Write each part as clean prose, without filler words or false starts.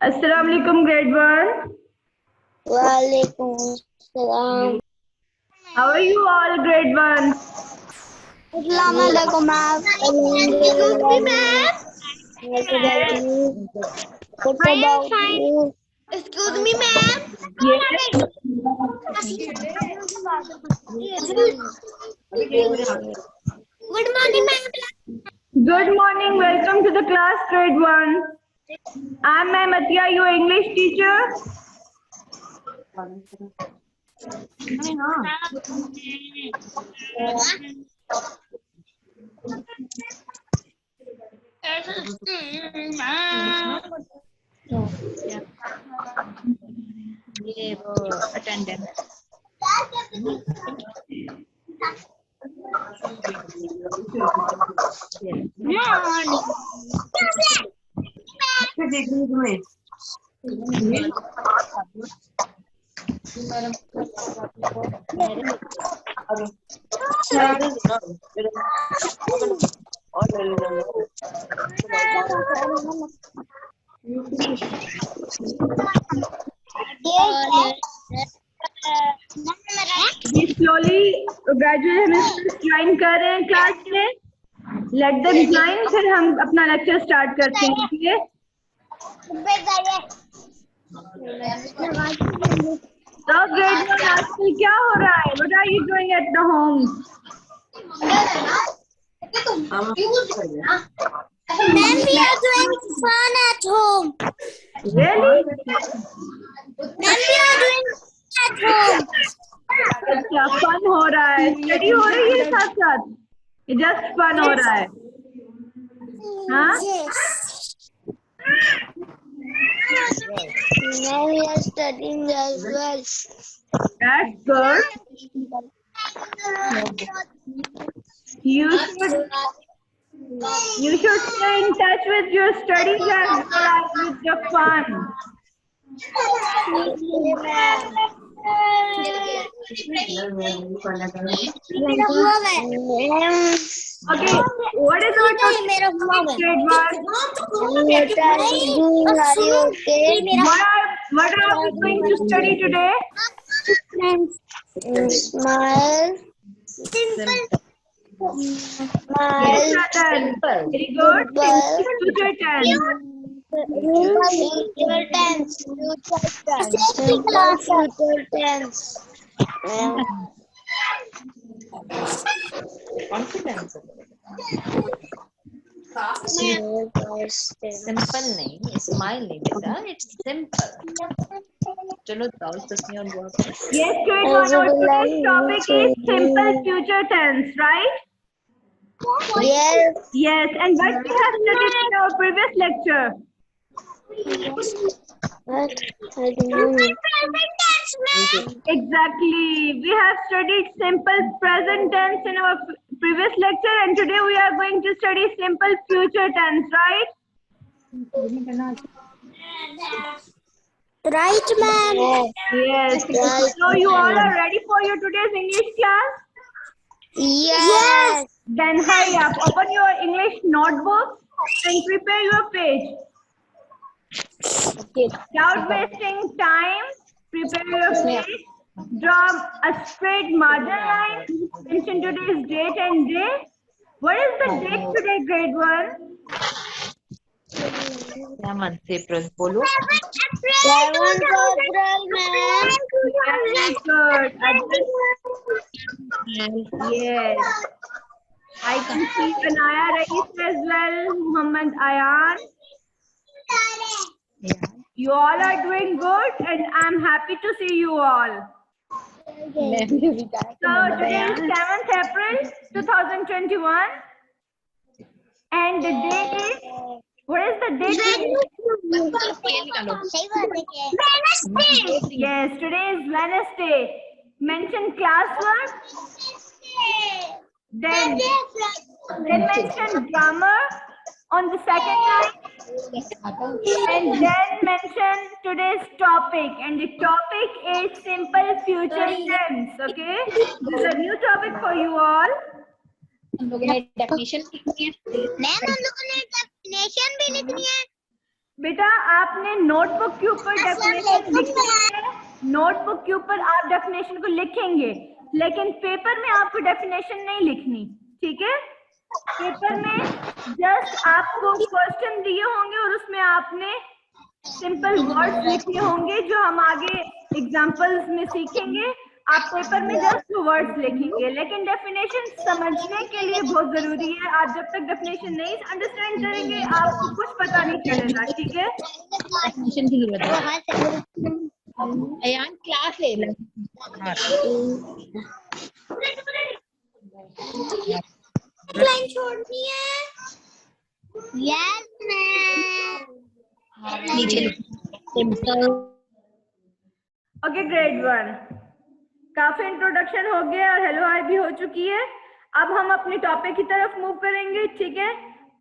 Assalamu alaikum, grade 1. Walaikum salam. How are you all, grade 1? Assalamu alaikum, ma'am. Excuse me, ma'am. What about you? What I am about fine. you? Excuse me, ma'am. Yes. Good morning, ma'am. Good morning. Welcome to the class, grade 1. I'm Ma'am Atiya, your English teacher. ये वो attendance We slowly gradually हम join कर रहे हैं class में. Let them join, फिर हम अपना लेक्चर स्टार्ट करते हैं. ठीक है? तो grade 1 आजकल क्या हो रहा है? What are you doing at the home? Ma'am, we are doing fun at home. Really? Ma'am, we are doing at home. अच्छा, फन हो रहा है. स्टडी हो रही है साथ साथ. ये जस्ट फन हो रहा है. हाँ? Yes. Now we are studying as well. That's good. You should stay in touch with your studies as well as with your fun. Okay, what is our topic? Grade 1. What are you doing? Are you okay? What are we going to study today? Smile. Yes, Smile. Ratan. Very good. Future tense. Future tense. Simple future tense. Confidence simple नहीं smile नहीं बेटा it's simple चलो दाओ तस्मीर और दुआ Yes, grade 1. Our today's topic is simple future tense, right? Yes. Yes, and what we have studied in our previous lecture. What? I don't know. Exactly. We have studied simple present tense in our previous lecture, and today we are going to study simple future tense, right? Right, ma'am. Yes. So you all are ready for your today's English class? Yes. Then hurry up. Open your English notebook and prepare your page. Without wasting time, prepare your page. Draw a straight margin line. Mention today's date and day. What is the date today, grade 1? क्या मन से प्रश्न बोलो 7th April, ma'am. Very good. Yes. I can see Anaya Rais as well, Muhammad Ayan. You all are doing good, and I'm happy to see you all. So today is 7th April 2021, and the date is, what is the date? Yes, today is Wednesday. Mention classwork. Then mention grammar on the second line. And then mention today's topic, and the topic is simple future tense. Okay, this is a new topic for you all. हम लोगों ने definition लिखनी है ma'am हम लोगों ने definition भी लिखनी है बेटा आपने नोटबुक के ऊपर डेफिनेशन लिखनी है, नोटबुक के ऊपर आप डेफिनेशन को लिखेंगे, लेकिन पेपर में आपको डेफिनेशन नहीं लिखनी, ठीक है। पेपर में जस्ट आपको क्वेश्चन दिए होंगे और उसमें आपने सिंपल वर्ड्स लिखे होंगे जो हम आगे एग्जांपल्स में सीखेंगे। आप पेपर में जस्ट वर्ड्स लिखेंगे, लेकिन डेफिनेशन समझने के लिए बहुत जरूरी है। आप जब तक डेफिनेशन नहीं अंडरस्टैंड करेंगे आपको कुछ पता नहीं चलेगा, ठीक है। डेफिनेशन की जरूरत है। अयान क्लास ले ले। लाइन छोड़नी है। Yes ma'am. नीचे सिंपल। ओके ग्रेड 1 काफी इंट्रोडक्शन हो गया और हेलो हाय भी हो चुकी है। अब हम अपने टॉपिक की तरफ मूव करेंगे, ठीक है।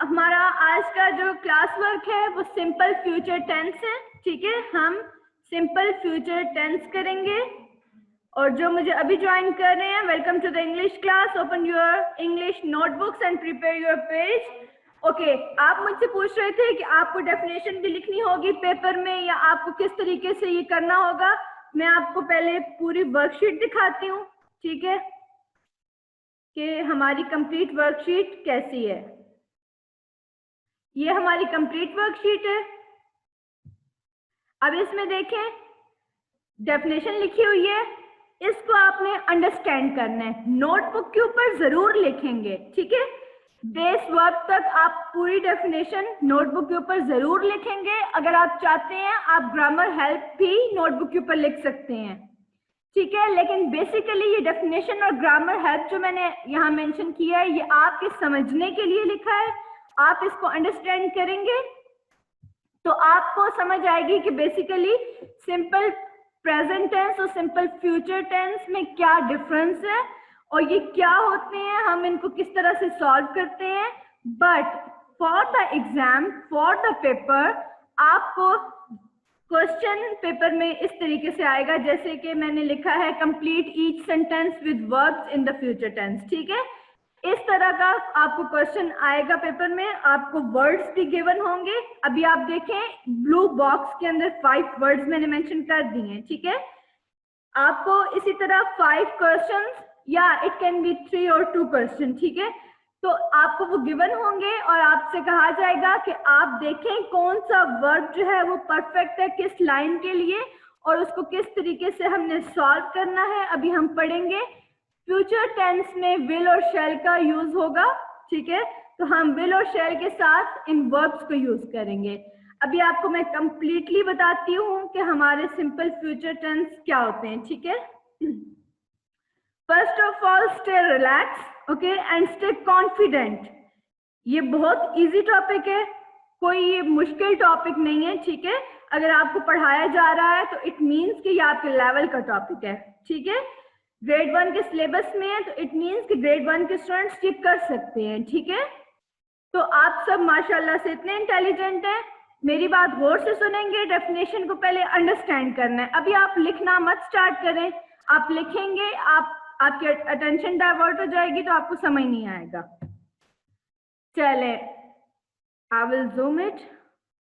हमारा आज का जो क्लास वर्क है वो सिंपल फ्यूचर टेंस है, ठीक है। हम सिंपल फ्यूचर टेंस करेंगे। और जो मुझे अभी ज्वाइन कर रहे हैं, welcome to the English class. Open your English notebooks and prepare your page. Okay, आप मुझसे पूछ रहे थे कि आपको डेफिनेशन भी लिखनी होगी पेपर में या आपको किस तरीके से ये करना होगा। मैं आपको पहले पूरी वर्कशीट दिखाती हूँ, ठीक है, कि हमारी कंप्लीट वर्कशीट कैसी है। ये हमारी कंप्लीट वर्कशीट है। अब इसमें देखें डेफिनेशन लिखी हुई है, इसको आपने अंडरस्टैंड करना है। नोटबुक के ऊपर जरूर लिखेंगे, ठीक है। बेस वर्ब तक आप पूरी डेफिनेशन नोटबुक के ऊपर जरूर लिखेंगे। अगर आप चाहते हैं आप ग्रामर हेल्प भी नोटबुक के ऊपर लिख सकते हैं, ठीक है। लेकिन बेसिकली ये डेफिनेशन और ग्रामर हेल्प जो मैंने यहाँ मेंशन किया है, ये आपके समझने के लिए लिखा है। आप इसको अंडरस्टैंड करेंगे तो आपको समझ आएगी कि बेसिकली सिंपल प्रेजेंट टेंस और सिंपल फ्यूचर टेंस में क्या डिफरेंस है और ये क्या होते हैं, हम इनको किस तरह से सॉल्व करते हैं। But for the exam, for the paper, आपको क्वेश्चन पेपर में इस तरीके से आएगा जैसे कि मैंने लिखा है, complete each sentence with verbs in the future tense, ठीक है। इस तरह का आपको क्वेश्चन आएगा पेपर में। आपको वर्ड्स भी गिवन होंगे। अभी आप देखें ब्लू बॉक्स के अंदर 5 वर्ड्स मैंने मेंशन कर दिए हैं, ठीक है। आपको इसी तरह 5 क्वेश्चंस या इट कैन बी 3 और 2 क्वेश्चन, ठीक है। तो आपको वो गिवन होंगे और आपसे कहा जाएगा कि आप देखें कौन सा वर्ब जो है वो परफेक्ट है किस लाइन के लिए और उसको किस तरीके से हमने सॉल्व करना है। अभी हम पढ़ेंगे फ्यूचर टेंस में विल और शैल का यूज होगा, ठीक है। तो हम विल और शैल के साथ इन वर्ब्स को यूज करेंगे। अभी आपको मैं कंप्लीटली बताती हूँ कि हमारे सिंपल फ्यूचर टेंस क्या होते हैं, ठीक है। First of all stay relax, okay, and stay confident. ये बहुत इजी टॉपिक है, कोई ये मुश्किल टॉपिक नहीं है, ठीक है। अगर आपको पढ़ाया जा रहा है तो इट मीन्स कि ये आपके लेवल का टॉपिक है, ठीक है। ग्रेड 1 के सिलेबस में है तो इट मीन्स कि ग्रेड 1 के स्टूडेंट्स ये कर सकते हैं, ठीक है। तो आप सब माशाल्लाह से इतने इंटेलिजेंट हैं। मेरी बात गौर से सुनेंगे, डेफिनेशन को पहले अंडरस्टैंड करना है। अभी आप लिखना मत स्टार्ट करें, आप लिखेंगे आपकी अटेंशन डाइवर्ट हो जाएगी तो आपको समझ नहीं आएगा। चले, I will zoom it,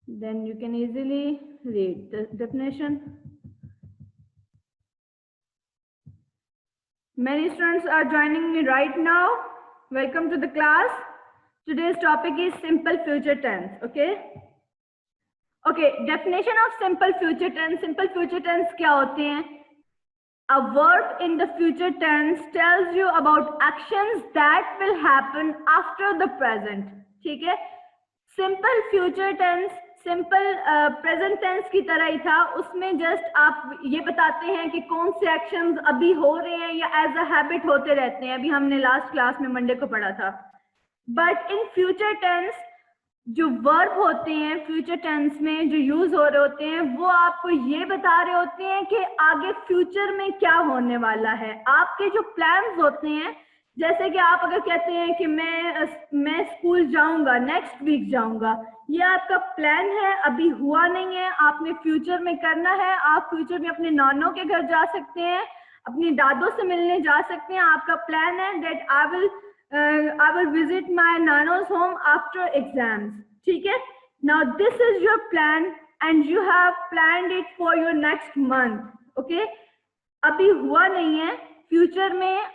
then you can easily read the definition. Many students are joining me right now. Welcome to the class. Today's topic is simple future tense. Okay. Okay. Definition of simple future tense. Simple future tense क्या होते हैं? A verb in the future tense tells you about actions that will happen after the present. ठीक है? Simple future tense simple present tense की तरह ही था। उसमें just आप ये बताते हैं कि कौन से एक्शंस अभी हो रहे हैं या एज अ हैबिट होते रहते हैं। अभी हमने लास्ट क्लास में मंडे को पढ़ा था। बट इन फ्यूचर टेंस जो वर्ब होते हैं फ्यूचर टेंस में जो यूज हो रहे होते हैं वो आपको ये बता रहे होते हैं कि आगे फ्यूचर में क्या होने वाला है। आपके जो प्लान्स होते हैं, जैसे कि आप अगर कहते हैं कि मैं स्कूल जाऊंगा, नेक्स्ट वीक जाऊंगा, ये आपका प्लान है, अभी हुआ नहीं है, आपने फ्यूचर में करना है। आप फ्यूचर में अपने नानों के घर जा सकते हैं, अपनी दादों से मिलने जा सकते हैं। आपका प्लान है that I will visit my नानोज होम आफ्टर एग्जाम्स, ठीक है। Now this is your plan and you have planned it for your next month. Okay, अभी हुआ नहीं है, फ्यूचर में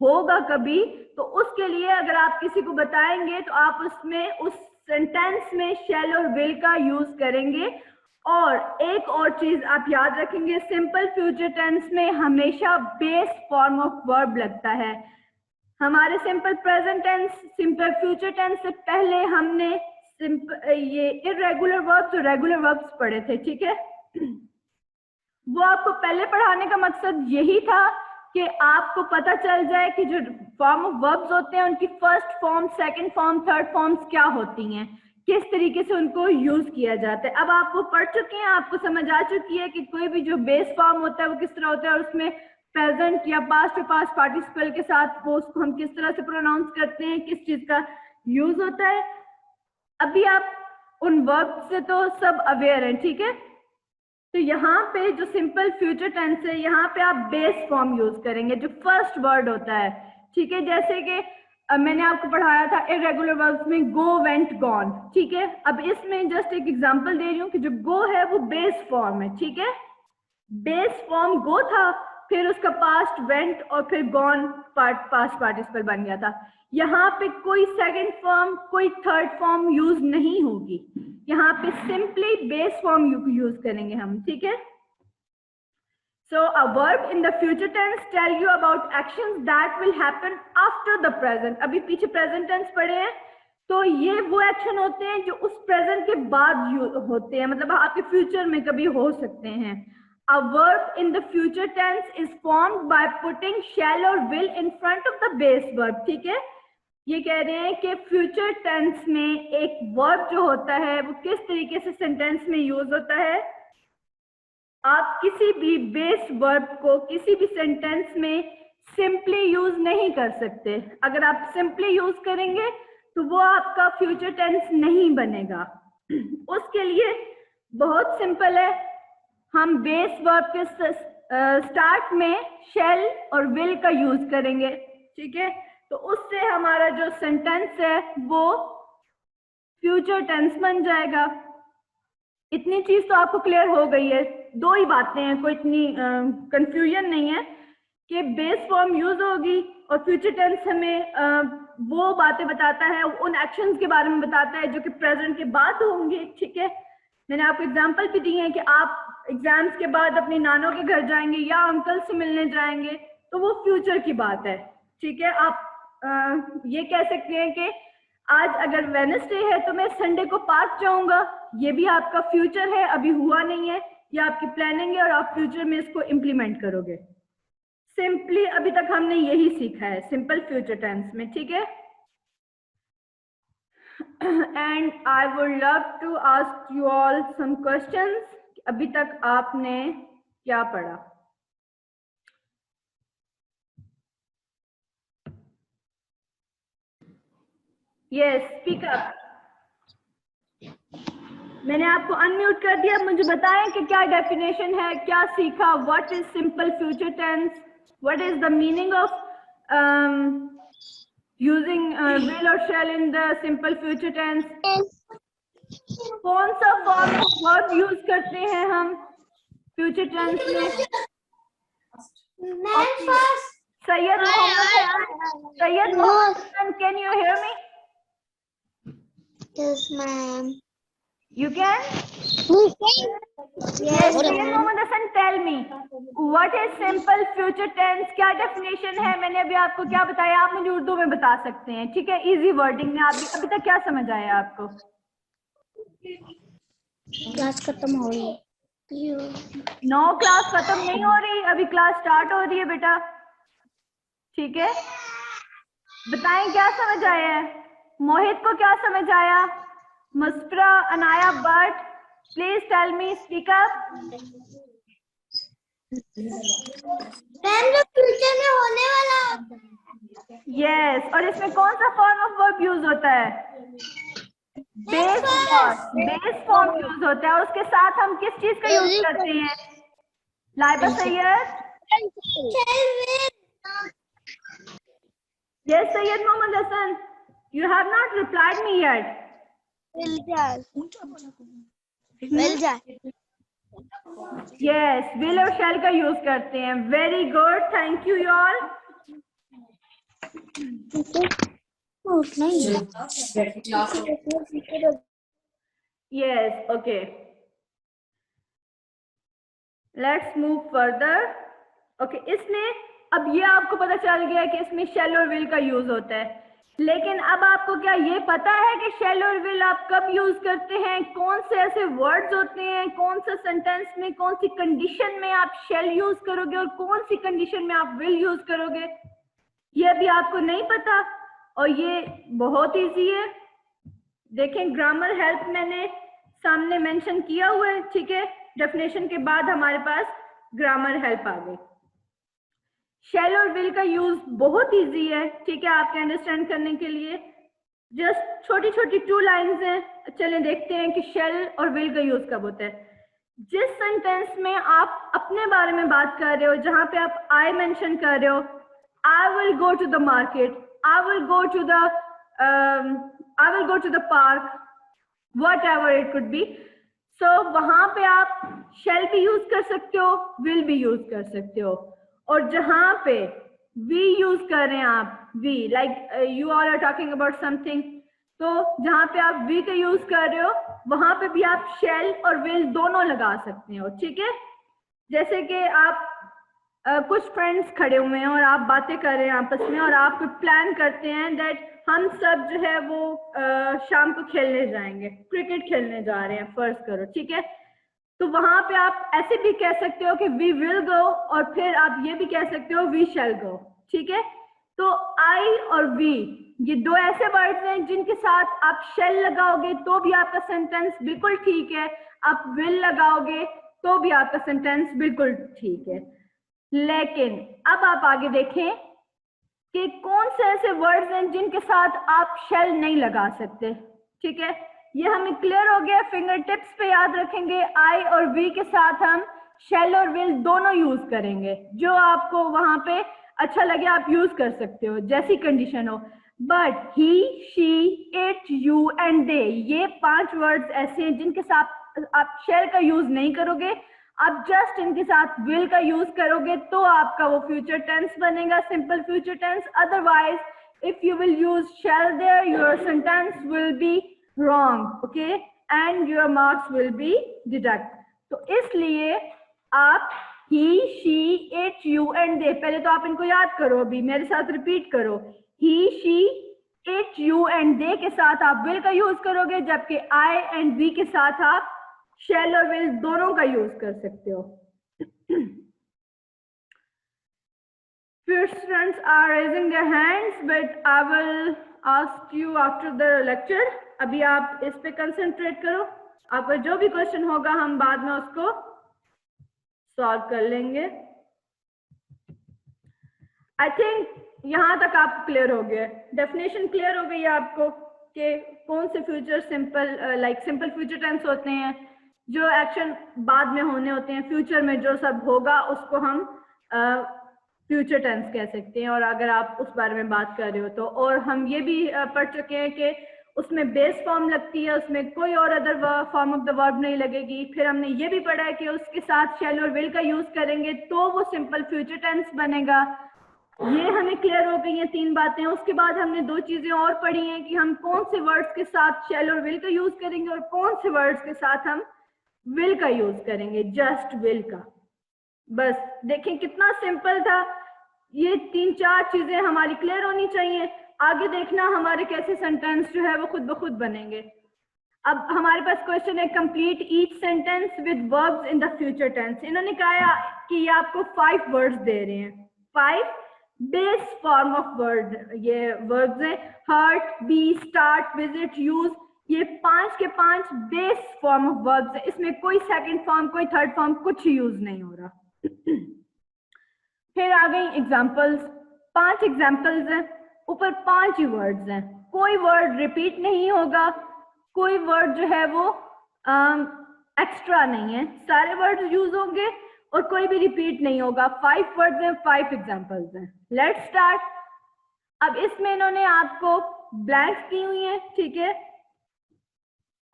होगा कभी, तो उसके लिए अगर आप किसी को बताएंगे तो आप उसमें उस सेंटेंस में शैल और विल का यूज करेंगे। और एक और चीज आप याद रखेंगे, सिंपल फ्यूचर टेंस में हमेशा बेस फॉर्म ऑफ वर्ब लगता है। हमारे simple present tense, simple future tense से पहले हमने ये इरेगुलर वर्ब्स और रेगुलर वर्ब्स पढ़े थे, ठीक है। वो आपको पहले पढ़ाने का मकसद यही था कि आपको पता चल जाए कि जो फॉर्म ऑफ वर्ब्स होते हैं उनकी first form, second form, third forms क्या होती हैं, किस तरीके से उनको यूज किया जाता है। अब आप वो पढ़ चुके हैं, आपको समझ आ चुकी है कि कोई भी जो बेस फॉर्म होता है वो किस तरह होता है और उसमें प्रेजेंट या पास्ट और पास्ट पार्टिसिपल के साथ वो उसको हम किस तरह से प्रोनाउंस करते हैं, किस चीज का यूज होता है। अभी आप उन वर्ब से तो सब अवेयर हैं, ठीक है। तो यहाँ पे जो सिंपल फ्यूचर टेंस है, यहाँ पे आप बेस फॉर्म यूज करेंगे, जो फर्स्ट वर्ड होता है, ठीक है। जैसे कि मैंने आपको पढ़ाया था इरेगुलर वर्ब्स में गो, वेंट, गॉन, ठीक है। अब इसमें जस्ट एक एग्जांपल दे रही हूँ कि जो गो है वो बेस फॉर्म है, ठीक है। बेस फॉर्म गो था, फिर उसका पास्ट वेंट और फिर गॉन पास्ट पार्टिसिपल बन गया था। यहाँ पे कोई सेकंड फॉर्म, कोई थर्ड फॉर्म यूज नहीं होगी, यहाँ पे सिंपली बेस फॉर्म यूज करेंगे हम, ठीक है। So a verb in the future tense tell you about actions that will happen after the present. अभी पीछे present tense पढ़े हैं, तो ये वो एक्शन होते हैं जो उस present के बाद होते हैं, मतलब आपके फ्यूचर में कभी हो सकते हैं। A verb in the future tense is formed by putting shall or will in front of the base verb, ठीक है। ये कह रहे हैं कि फ्यूचर टेंस में एक वर्ब जो होता है वो किस तरीके से सेंटेंस में यूज होता है। आप किसी भी बेस वर्ब को किसी भी सेंटेंस में सिंपली यूज नहीं कर सकते। अगर आप सिंपली यूज करेंगे तो वो आपका फ्यूचर टेंस नहीं बनेगा। उसके लिए बहुत सिंपल है, हम बेस वर्ब के स्टार्ट में शैल और विल का यूज करेंगे, ठीक है। तो उससे हमारा जो सेंटेंस है वो फ्यूचर टेंस बन जाएगा। इतनी चीज तो आपको क्लियर हो गई है, दो ही बातें हैं, कोई इतनी कंफ्यूजन नहीं है कि बेस फॉर्म यूज होगी और फ्यूचर टेंस हमें वो बातें बताता है, उन एक्शंस के बारे में बताता है जो कि प्रेजेंट के बाद होंगे, ठीक है। मैंने आपको एग्जांपल भी दी है कि आप एग्जाम्स के बाद अपनी नानों के घर जाएंगे या अंकल से मिलने जाएंगे, तो वो फ्यूचर की बात है, ठीक है। आप ये कह सकते हैं कि आज अगर वेडनेसडे है तो मैं संडे को पार्क जाऊंगा, ये भी आपका फ्यूचर है, अभी हुआ नहीं है, ये आपकी प्लानिंग है और आप फ्यूचर में इसको इम्प्लीमेंट करोगे। सिंपली अभी तक हमने यही सीखा है सिंपल फ्यूचर टेंस में, ठीक है। And I would love to ask you all some questions. अभी तक आपने क्या पढ़ा? Yes, speak up. मैंने आपको अनम्यूट कर दिया, मुझे बताएं कि क्या डेफिनेशन है, क्या सीखा, what is simple future tense, what is the meaning of using will और shall in the simple future tense. कौन सा फॉर्म ऑफ वर्ब यूज करते हैं हम फ्यूचर टेंस में? Syed Mohammad, can you hear me? Yes, ma'am. You can? Yes, Mohammed Hassan, tell me, what is simple future tense? क्या definition है? मैंने अभी आपको क्या बताया, आप मुझे उर्दू में बता सकते हैं, ठीक है, इजी वर्डिंग में। आप अभी तक क्या समझ आया आपको? क्लास खत्म हो रही है। नो, क्लास खत्म नहीं हो रही, अभी क्लास स्टार्ट हो रही है बेटा, ठीक है। बताएं क्या समझ आया है? मोहित को क्या समझ आया? Musfara, Anaya, but please tell me, speak up. Ma'am जो फ्यूचर में होने वाला होता है। यस, और इसमें कौन सा फॉर्म ऑफ वर्ब यूज होता है? बेस फॉर्म यूज होता है। और उसके साथ हम किस चीज का यूज करते हैं? Laiba Syed. Yes Syed Mohammad Hasan, you have not replied me yet. will jar. Will jar. Yes, will और शैल का यूज करते हैं. Very good, thank you all. Yes, okay, let's move further. Okay, इसमें अब ये आपको पता चल गया कि इसमें शैल और विल का यूज होता है, लेकिन अब आपको क्या ये पता है कि शैल और विल आप कब यूज करते हैं, कौन से ऐसे वर्ड्स होते हैं, कौन सा सेंटेंस में कौन सी कंडीशन में आप शैल यूज करोगे और कौन सी कंडीशन में आप विल यूज करोगे, ये अभी आपको नहीं पता. और ये बहुत इजी है. देखें, ग्रामर हेल्प मैंने सामने मेंशन किया हुआ है. ठीक है, डेफिनेशन के बाद हमारे पास ग्रामर हेल्प आ गई. शैल और विल का यूज बहुत इजी है. ठीक है, आपके अंडरस्टैंड करने के लिए जस्ट छोटी छोटी 2 लाइंस हैं. चलें देखते हैं कि शैल और विल का यूज कब होता है. जिस सेंटेंस में आप अपने बारे में बात कर रहे हो, जहां पे आप आई मेंशन कर रहे हो, I will go to the market, I will go to the park, whatever it could be. So वहां पे आप shall भी यूज कर सकते हो, will भी यूज कर सकते हो. और जहां पे we यूज कर रहे हैं आप, we like you all are talking about something, तो जहां पे आप we का यूज कर रहे हो वहां पे भी आप shall और will दोनों लगा सकते हो. ठीक है, जैसे कि आप कुछ फ्रेंड्स खड़े हुए हैं और आप बातें कर रहे हैं आपस में, और आप प्लान करते हैं दैट हम सब जो है वो शाम को खेलने जाएंगे, क्रिकेट खेलने जा रहे हैं, फर्ज करो. ठीक है, तो वहां पे आप ऐसे भी कह सकते हो कि वी विल गो, और फिर आप ये भी कह सकते हो वी शैल गो. ठीक है, तो आई और वी ये 2 ऐसे वर्ड्स हैं जिनके साथ आप शैल लगाओगे तो भी आपका सेंटेंस बिल्कुल ठीक है, आप विल लगाओगे तो भी आपका सेंटेंस बिल्कुल ठीक है. लेकिन अब आप आगे देखें कि कौन से ऐसे वर्ड्स हैं जिनके साथ आप शैल नहीं लगा सकते. ठीक है, ये हमें क्लियर हो गया. फिंगर टिप्स पे याद रखेंगे, आई और वी के साथ हम शैल और विल दोनों यूज करेंगे. जो आपको वहां पे अच्छा लगे आप यूज कर सकते हो, जैसी कंडीशन हो. But he, she, it, you and दे, ये 5 वर्ड्स ऐसे हैं जिनके साथ आप शैल का यूज नहीं करोगे. आप जस्ट इनके साथ विल का यूज करोगे तो आपका वो फ्यूचर टेंस बनेगा, simple future tense. Otherwise if you will use shall there, your sentence will be wrong, okay, and your marks will be deduct. तो इसलिए आप he, she, it, you and they, पहले तो आप इनको याद करो, अभी मेरे साथ रिपीट करो. He, she, it, you and they के साथ आप विल का यूज करोगे, जबकि आई एंड वी के साथ आप शैल और विल दोनों का यूज कर सकते हो. Few students are raising their hands, but I will ask you after the lecture. अभी आप इस पे कंसंट्रेट करो, आपका जो भी क्वेश्चन होगा हम बाद में उसको सॉल्व कर लेंगे. आई थिंक यहाँ तक आप क्लियर हो गए, डेफिनेशन क्लियर हो गई है आपको कि कौन से future simple like simple future tense होते हैं, जो एक्शन बाद में होने होते हैं, फ्यूचर में जो सब होगा उसको हम फ्यूचर टेंस कह सकते हैं. और अगर आप उस बारे में बात कर रहे हो तो, और हम ये भी पढ़ चुके हैं कि उसमें बेस फॉर्म लगती है, उसमें कोई और other form of the verb नहीं लगेगी. फिर हमने ये भी पढ़ा है कि उसके साथ शैल और विल का यूज करेंगे तो वो सिंपल फ्यूचर टेंस बनेगा. ये हमें क्लियर हो गई हैं 3 बातें. उसके बाद हमने 2 चीजें और पढ़ी हैं कि हम कौन से वर्ड्स के साथ शैल और विल का यूज करेंगे और कौन से वर्ड्स के साथ हम विल का यूज करेंगे, जस्ट विल का. बस देखें कितना सिंपल था. ये 3-4 चीजें हमारी क्लियर होनी चाहिए. आगे देखना हमारे कैसे सेंटेंस जो है वो खुद ब खुद बनेंगे. अब हमारे पास क्वेश्चन है, complete each sentence with verbs in the future tense. इन्होंने कहा कि ये आपको 5 वर्ड्स दे रहे हैं, 5 बेस फॉर्म ऑफ वर्ड. ये वर्ब्स हैं hurt, be, start, visit, use. ये 5 के 5 बेस फॉर्म ऑफ वर्ब्स है. इसमें कोई सेकंड फॉर्म, कोई थर्ड फॉर्म कुछ यूज नहीं हो रहा. फिर आ गई एग्जांपल्स. 5 एग्जांपल्स हैं, ऊपर 5 ही वर्ड्स हैं. कोई वर्ड रिपीट नहीं होगा, कोई वर्ड जो है वो एक्स्ट्रा नहीं है, सारे वर्ड्स यूज होंगे और कोई भी रिपीट नहीं होगा. 5 वर्ड्स हैं, 5 एग्जांपल्स हैं. Let's start. अब इसमें इन्होंने आपको ब्लैंक्स दी हुई हैं, ठीक है.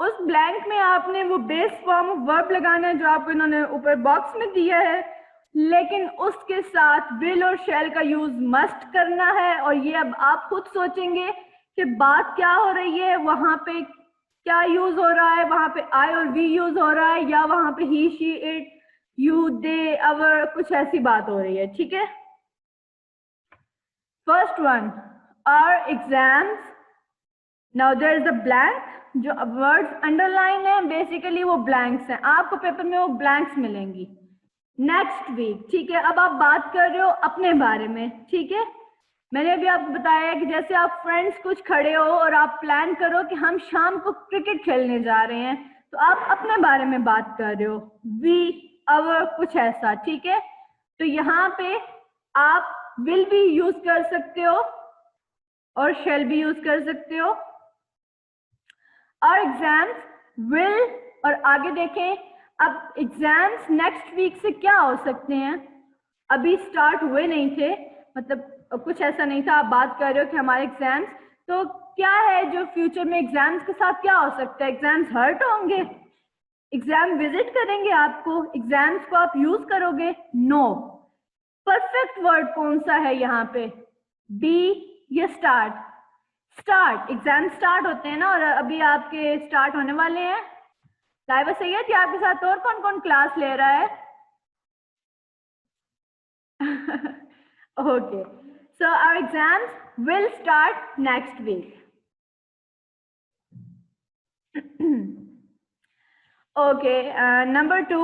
उस ब्लैंक में आपने वो बेस फॉर्म ऑफ वर्ब लगाना है जो आपको इन्होंने ऊपर बॉक्स में दिया है, लेकिन उसके साथ विल और शैल का यूज मस्ट करना है। और ये अब आप खुद सोचेंगे कि बात क्या हो रही है, वहां पे क्या यूज हो रहा है, वहां पे आई और वी यूज हो रहा है, या वहां पे he, she, it, you, they, our, कुछ ऐसी बात हो रही है। ठीक है, first one, our exams. Now there is a blank, जो वर्ड्स अंडरलाइन है बेसिकली वो ब्लैंक्स हैं, आपको पेपर में वो ब्लैंक्स मिलेंगी। नेक्स्ट वीक, ठीक है, अब आप बात कर रहे हो अपने बारे में। ठीक है, मैंने अभी आपको बताया कि जैसे आप फ्रेंड्स कुछ खड़े हो और आप प्लान करो कि हम शाम को क्रिकेट खेलने जा रहे हैं, तो आप अपने बारे में बात कर रहे हो, वी, अवर, कुछ ऐसा। ठीक है, तो यहाँ पे आप विल भी यूज कर सकते हो और शैल भी यूज कर सकते हो। और एग्जाम्स, विल, और आगे देखें, अब एग्जाम्स नेक्स्ट वीक से क्या हो सकते हैं, अभी स्टार्ट हुए नहीं थे, मतलब कुछ ऐसा नहीं था, आप बात कर रहे हो कि हमारे एग्जाम्स, तो क्या है जो फ्यूचर में एग्जाम्स के साथ क्या हो सकता है, एग्जाम्स हर्ट होंगे, एग्जाम विजिट करेंगे आपको, एग्जाम्स को आप यूज करोगे, नो। परफेक्ट वर्ड कौन सा है यहाँ पे, बी या स्टार्ट? स्टार्ट, एग्जाम स्टार्ट होते हैं ना, और अभी आपके स्टार्ट होने वाले हैं। साहिबा सैयद, क्या आपके साथ और कौन कौन क्लास ले रहा है? Okay, so our exams will start next week. Okay, number 2,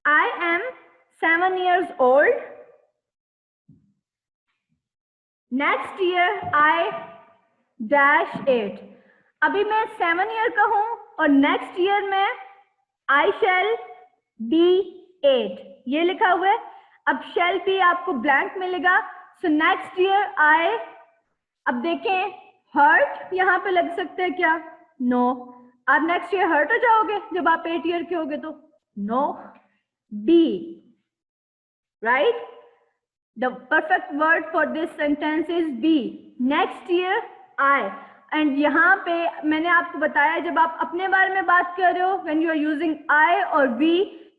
I am 7 years old. Next year I dash 8. अभी मैं 7 ईयर का हूं और नेक्स्ट ईयर में I shall be 8, ये लिखा हुआ है। अब shall be आपको ब्लैंक मिलेगा, सो नेक्स्ट ईयर I, अब देखें हर्ट यहाँ पे लग सकता है क्या? नो। आप नेक्स्ट ईयर हर्ट हो जाओगे जब आप 8 ईयर के होगे तो? No. Be, right? The perfect word for this sentence is be, next year I। And यहाँ पे मैंने आपको बताया जब आप अपने बारे में बात कर रहे हो, when you are using I और we,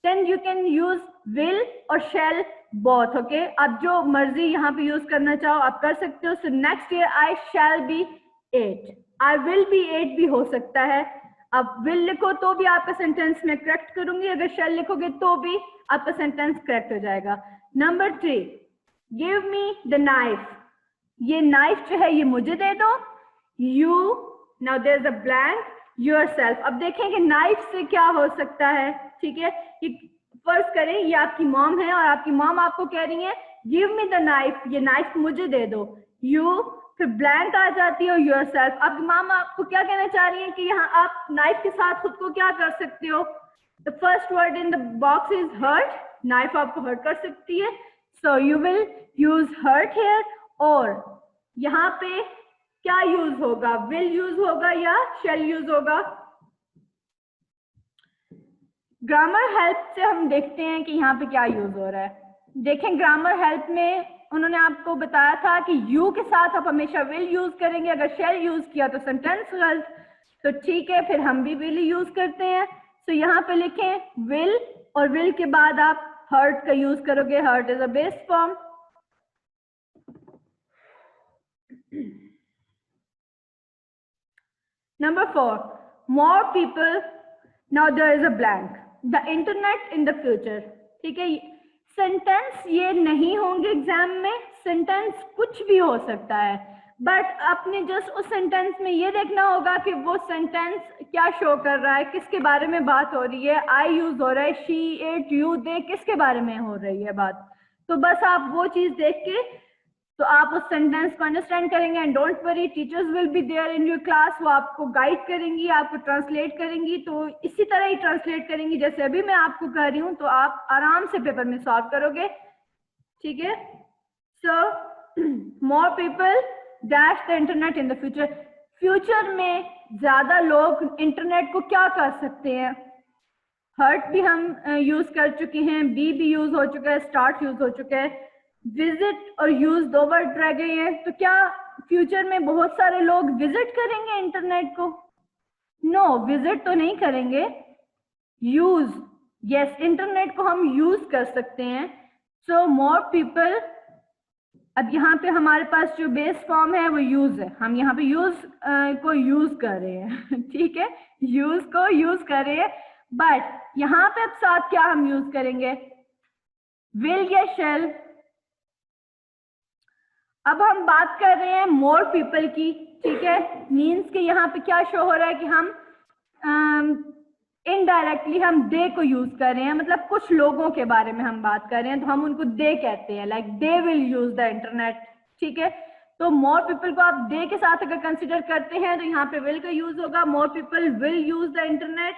then you can use will और shall both, ओके? आप जो मर्जी यहाँ पे यूज करना चाहो आप कर सकते हो। So next year I shall be 8, I will be 8 भी हो सकता है। आप will लिखो तो भी आपका सेंटेंस में करेक्ट करूंगी, अगर shall लिखोगे तो भी आपका सेंटेंस करेक्ट हो जाएगा। Number 3, give me the knife, ये नाइफ जो है ये मुझे दे दो। You, now there's a blank, yourself। अब देखें कि नाइफ से क्या हो सकता है। ठीक है, ये फर्ज करें ये आपकी मॉम है और आपकी मॉम आपको कह रही है गिव मी द नाइफ, ये नाइफ मुझे दे दो। यू, फिर ब्लैंक आ जाती है योरसेल्फ। आपकी मॉम आपको क्या कहना चाह रही है कि यहाँ आप नाइफ के साथ खुद को क्या कर सकते हो? The first word in the box is hurt, knife आपको हर्ट कर सकती है, so you will use hurt here. और यहाँ पे क्या यूज होगा, विल यूज होगा या शैल यूज होगा? ग्रामर हेल्प से हम देखते हैं कि यहाँ पे क्या यूज हो रहा है। देखें ग्रामर हेल्प में उन्होंने आपको बताया था कि यू के साथ आप हमेशा विल यूज करेंगे, अगर शैल यूज किया तो सेंटेंस गलत। तो ठीक है, फिर हम भी विल यूज करते हैं। तो यहाँ पे लिखें विल और विल के बाद आप हर्ट का यूज करोगे, hurt is a base form. Number 4, more people, now there is a blank, the internet in the future। ठीक है, सेंटेंस ये नहीं होंगे एग्जाम में, सेंटेंस कुछ भी हो सकता है, बट आपने जस्ट उस सेंटेंस में ये देखना होगा कि वो सेंटेंस क्या शो कर रहा है, किसके बारे में बात हो रही है। आई यूज हो रहा है, शी, इट, यू, दे, किसके बारे में हो रही है बात। तो बस आप वो चीज देख के तो आप उस सेंटेंस को अंडरस्टैंड करेंगे। And don't worry, teachers will be there in your class, वो आपको गाइड करेंगी, आपको ट्रांसलेट करेंगी। तो इसी तरह ही ट्रांसलेट करेंगी जैसे अभी मैं आपको कर रही हूँ, तो आप आराम से पेपर में सॉल्व करोगे। ठीक है, so more people dash the internet in the future. Future में ज्यादा लोग इंटरनेट को क्या कर सकते हैं? हर्ट भी हम यूज कर चुके हैं, बी भी यूज हो चुका है, स्टार्ट यूज हो चुका है, विजिट और यूज 2 वर्ड रह गए हैं। तो क्या फ्यूचर में बहुत सारे लोग विजिट करेंगे इंटरनेट को? नो, विजिट तो नहीं करेंगे, यूज, यस, इंटरनेट को हम यूज कर सकते हैं। सो मोर पीपल, अब यहाँ पे हमारे पास जो बेस फॉर्म है वो यूज है, हम यहाँ पे यूज को यूज कर रहे हैं ठीक है, यूज को यूज कर रहे हैं, बट यहाँ पे अब साथ क्या हम यूज करेंगे, विल या शैल। अब हम बात कर रहे हैं मोर पीपल की, ठीक है, मीन्स के यहाँ पे क्या शो हो रहा है कि हम इनडायरेक्टली हम दे को यूज कर रहे हैं, मतलब कुछ लोगों के बारे में हम बात कर रहे हैं तो हम उनको दे कहते हैं, like they will use the internet, ठीक है। तो मोर पीपल को आप दे के साथ अगर कंसिडर करते हैं तो यहाँ पे विल का यूज होगा, more people will use the internet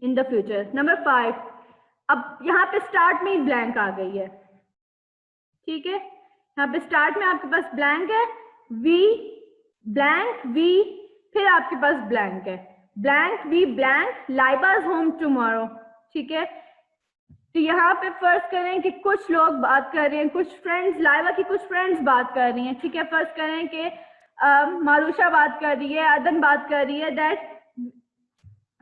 in the future. Number 5, अब यहाँ पे स्टार्ट में ही ब्लैंक आ गई है, ठीक है, यहाँ पे स्टार्ट में आपके पास ब्लैंक है, वी ब्लैंक वी, फिर आपके पास ब्लैंक है, blank we blank Laiba's home tomorrow, ठीक है। तो यहाँ पे फर्ज करें कि कुछ लोग बात कर रहे हैं, कुछ फ्रेंड्स, लाइबा की कुछ फ्रेंड्स बात कर रही हैं, ठीक है, फर्ज करें कि मारूशा बात कर रही है, अदन बात कर रही है दैट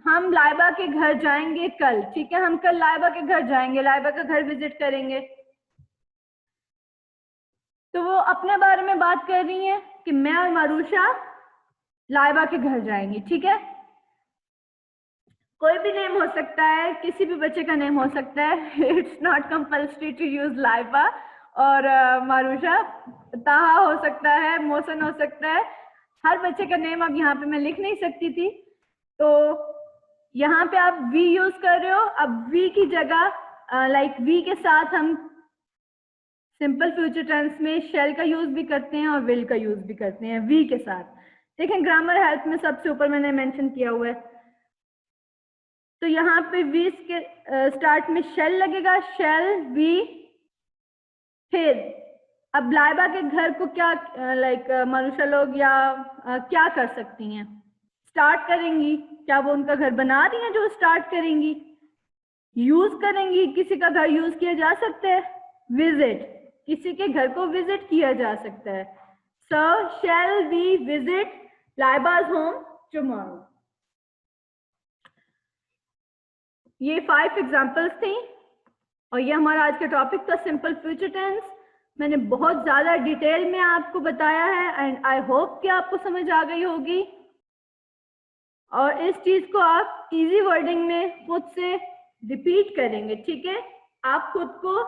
हम लाइबा के घर जाएंगे कल, ठीक है, हम कल लाइबा के घर जाएंगे, लाइबा का घर विजिट करेंगे। तो वो अपने बारे में बात कर रही है कि मैं और मारूशा लाइबा के घर जाएंगे, ठीक है। कोई भी नेम हो सकता है, किसी भी बच्चे का नेम हो सकता है, it's not compulsory to use Laiba और मारूशा, ताहा हो सकता है, मोहसन हो सकता है, हर बच्चे का नेम अब यहाँ पे मैं लिख नहीं सकती थी, तो यहाँ पे आप वी यूज कर रहे हो। अब वी की जगह लाइक वी के साथ हम सिंपल फ्यूचर टेंस में शेल का यूज भी करते हैं और विल का यूज भी करते हैं वी के साथ। देखें ग्रामर हेल्प में सबसे ऊपर मैंने मेंशन किया हुआ है, तो यहाँ पे वी के स्टार्ट में शेल लगेगा, शेल वी, फिर अब लाइबा के घर को क्या लाइक मारूशा लोग या क्या कर सकती हैं, स्टार्ट करेंगी, क्या वो उनका घर बना रही हैं जो स्टार्ट करेंगी, यूज करेंगी, किसी का घर यूज किया जा सकता है, विजिट, किसी के घर को विजिट किया जा सकता है। So shall we visit Laiba's home tomorrow. ये 5 एग्जांपल्स थी और ये हमारा आज का टॉपिक था सिंपल फ्यूचर टेंस। मैंने बहुत ज्यादा डिटेल में आपको बताया है एंड आई होप कि आपको समझ आ गई होगी और इस चीज को आप इजी वर्डिंग में खुद से रिपीट करेंगे, ठीक है। आप खुद को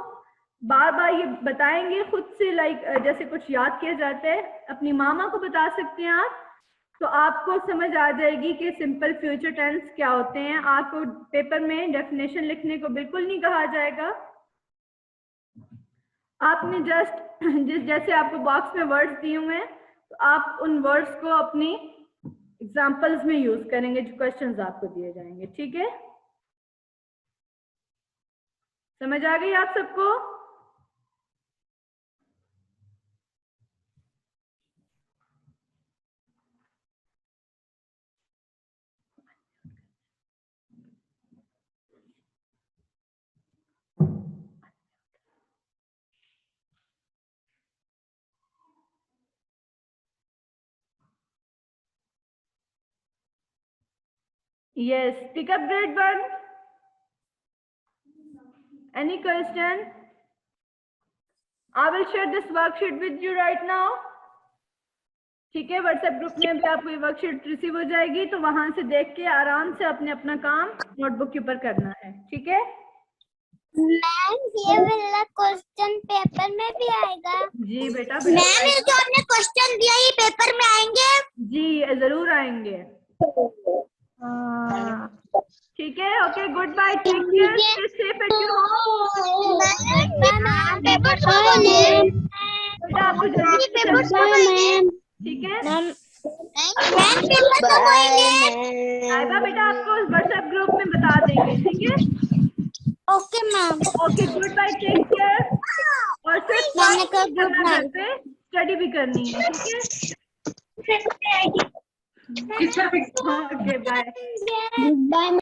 बार बार ये बताएंगे खुद से, लाइक जैसे कुछ याद किया जाता है, अपनी मामा को बता सकते हैं आप, तो आपको समझ आ जाएगी कि सिंपल फ्यूचर टेंस क्या होते हैं। आपको पेपर में डेफिनेशन लिखने को बिल्कुल नहीं कहा जाएगा, आपने जस्ट जैसे आपको बॉक्स में वर्ड्स दिए हुए हैं तो आप उन वर्ड्स को अपनी एग्जाम्पल्स में यूज करेंगे जो क्वेश्चंस आपको दिए जाएंगे, ठीक है। समझ आ गई आप सबको? Yes, pick up grade 1. Any question? I will share this worksheet with you right now. ठीक है, व्हाट्सएप ग्रुप में भी आपको ये वर्कशीट रिसीव हो जाएगी, तो वहां से देख के आराम से अपने अपना काम नोटबुक के ऊपर करना है, ठीक है। मैम ये वाला क्वेश्चन पेपर में भी आएगा? जी बेटा, मैम ये जो आपने क्वेश्चन दिया ये पेपर में आएंगे? जी जरूर आएंगे, ठीक है। Okay, good bye, take care, stay safe at your home. Paper कब है? बेटा आपको जल्दी पेपर कब है? ठीक है। मैम पेपर कब होंगे? आएगा बेटा, आपको व्हाट्सएप ग्रुप में बता देंगे, ठीक है। Okay ma'am. Okay, good bye, take care, और सिर्फ स्टडी भी करनी है, ठीक है। Okay bye. Good bye.